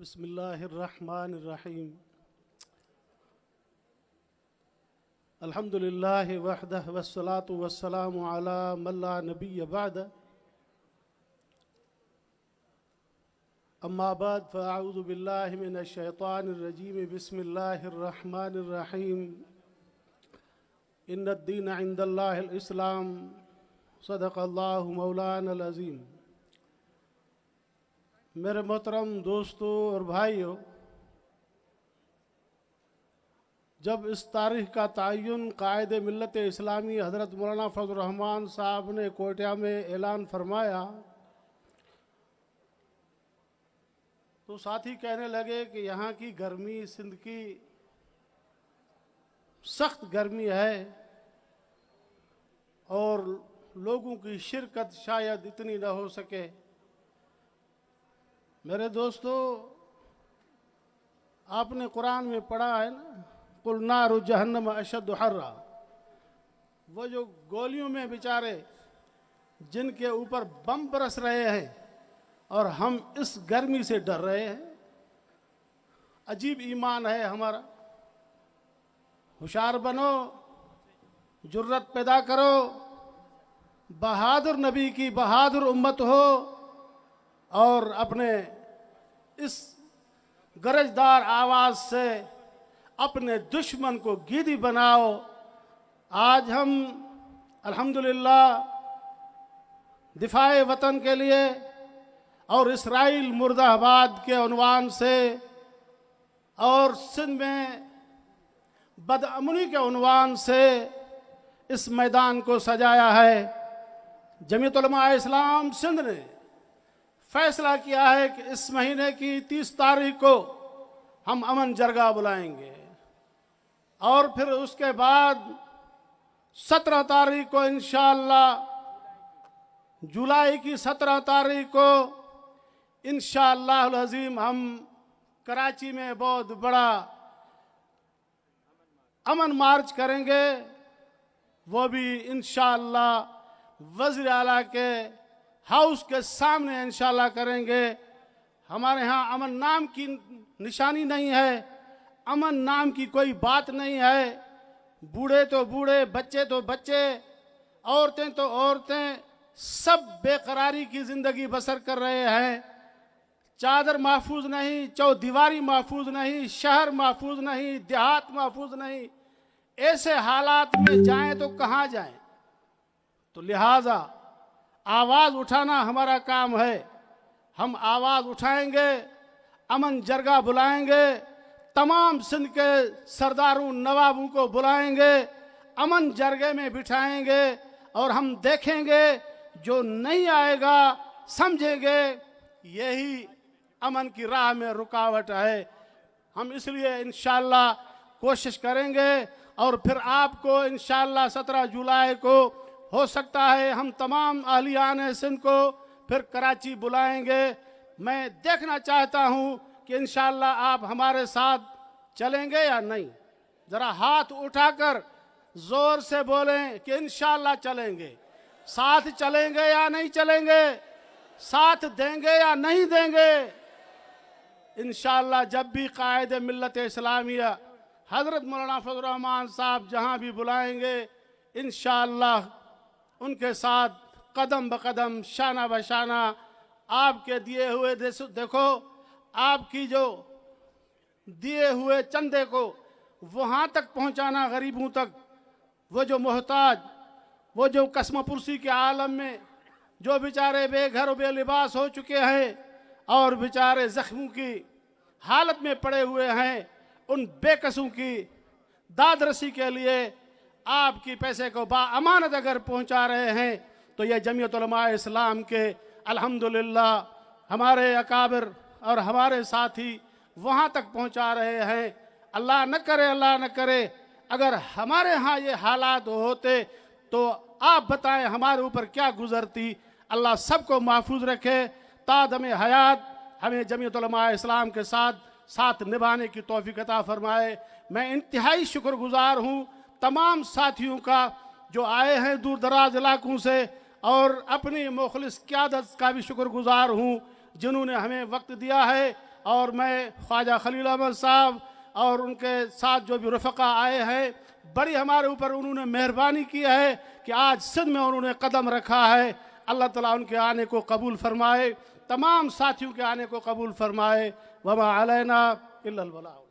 बिस्मिल्लाहिर्रहमानिर्रहीम। अल्हम्दुलिल्लाहि वहदह वस्सलातु वस्सलामु अला मन ला नबिय्य बअद। अम्मा बाद फ़अऊज़ु बिल्लाहि मिनश शैतानिर रजीम। बिस्मिल्लाहिर्रहमानिर्रहीम। इन्नद-दीन इंदल्लाहिल इस्लाम। सदक़ल्लाहु मौलानल अज़ीम। मेरे मोहतरम दोस्तों और भाइयों, जब इस तारीख़ का तयन कायदे मिल्लत इस्लामी हज़रत मौलाना फज़लुर रहमान साहब ने कोयटा में ऐलान फरमाया तो साथी कहने लगे कि यहाँ की गर्मी, सिंध की सख्त गर्मी है और लोगों की शिरकत शायद इतनी न हो सके। मेरे दोस्तों, आपने कुरान में पढ़ा है ना, कुल नारु जहन्नम अशद्दु हर्रा। वो जो गोलियों में बेचारे जिनके ऊपर बम बरस रहे हैं और हम इस गर्मी से डर रहे हैं। अजीब ईमान है हमारा। होशियार बनो, जुर्रत पैदा करो, बहादुर नबी की बहादुर उम्मत हो और अपने इस गरजदार आवाज़ से अपने दुश्मन को गीदी बनाओ। आज हम अल्हम्दुलिल्लाह दिफाए वतन के लिए और इसराइल मुर्दाबाद के उन्वान से और सिंध में बदअमनी के उन्वान से इस मैदान को सजाया है। जमीयत उलमा इस्लाम सिंध ने फैसला किया है कि इस महीने की 30 तारीख को हम अमन जरगा बुलाएंगे और फिर उसके बाद 17 तारीख को इंशाअल्लाह, जुलाई की 17 तारीख को इंशाअल्लाह अज़ीम हम कराची में बहुत बड़ा अमन मार्च करेंगे। वो भी इंशाअल्लाह वज़ीर आला के हाउस के सामने इंशाअल्लाह करेंगे। हमारे यहाँ अमन नाम की निशानी नहीं है, अमन नाम की कोई बात नहीं है। बूढ़े तो बूढ़े, बच्चे तो बच्चे, औरतें तो औरतें, सब बेकरारी की ज़िंदगी बसर कर रहे हैं। चादर महफूज नहीं, चौदीवारी महफूज नहीं, शहर महफूज नहीं, देहात महफूज नहीं। ऐसे हालात में जाएं तो कहाँ जाएं? तो लिहाजा आवाज़ उठाना हमारा काम है। हम आवाज़ उठाएंगे, अमन जरगा बुलाएंगे, तमाम सिंध के सरदारों नवाबों को बुलाएंगे, अमन जरगे में बिठाएंगे और हम देखेंगे जो नहीं आएगा समझेंगे यही अमन की राह में रुकावट है। हम इसलिए इंशाअल्लाह कोशिश करेंगे और फिर आपको इंशाअल्लाह 17 जुलाई को हो सकता है हम तमाम अहलियान सिंध को फिर कराची बुलाएंगे। मैं देखना चाहता हूं कि इंशाअल्लाह आप हमारे साथ चलेंगे या नहीं। ज़रा हाथ उठाकर ज़ोर से बोलें कि इंशाअल्लाह चलेंगे। साथ चलेंगे या नहीं चलेंगे? साथ देंगे या नहीं देंगे? इंशाअल्लाह जब भी कायदे मिल्लत इस्लामिया हज़रत मौलाना फज़लुर रहमान साहब जहाँ भी बुलाएंगे, इंशाअल्लाह उनके साथ कदम ब कदम, शाना ब शाना आपके दिए हुए देखो, आपकी जो दिए हुए चंदे को वहाँ तक पहुँचाना, गरीबों तक। वो जो मोहताज, वो जो कसमपुरसी के आलम में जो बेचारे बेघर बेलिबास हो चुके हैं और बेचारे जख्मों की हालत में पड़े हुए हैं, उन बेकसों की दादरसी के लिए आपकी पैसे को बाअमानत अगर पहुंचा रहे हैं तो यह जमीयत उलमा इस्लाम के अल्हम्दुलिल्लाह हमारे अकाबिर और हमारे साथी वहाँ तक पहुंचा रहे हैं। अल्लाह न करे, अल्लाह न करे, अगर हमारे यहाँ ये हालात होते तो आप बताएं हमारे ऊपर क्या गुजरती। अल्लाह सबको महफूज रखे, तादम हयात हमें जमीयत उलमा इस्लाम के साथ निभाने की तौफीक अता फरमाए। मैं इंतहाई शुक्रगुजार हूँ तमाम साथियों का जो आए हैं दूर दराज इलाकों से, और अपनी मुखलिस क़यादत का भी शुक्रगुजार हूँ जिन्होंने हमें वक्त दिया है और मैं ख्वाजा खलील अहमद साहब और उनके साथ जो भी रफ़क़ा आए हैं, बड़ी हमारे ऊपर उन्होंने मेहरबानी की है कि आज सिंध में उन्होंने कदम रखा है। अल्लाह ताला उनके आने को कबूल फरमाए, तमाम साथियों के आने को कबूल फरमाए। वमा अलैना इल्लल बलाग।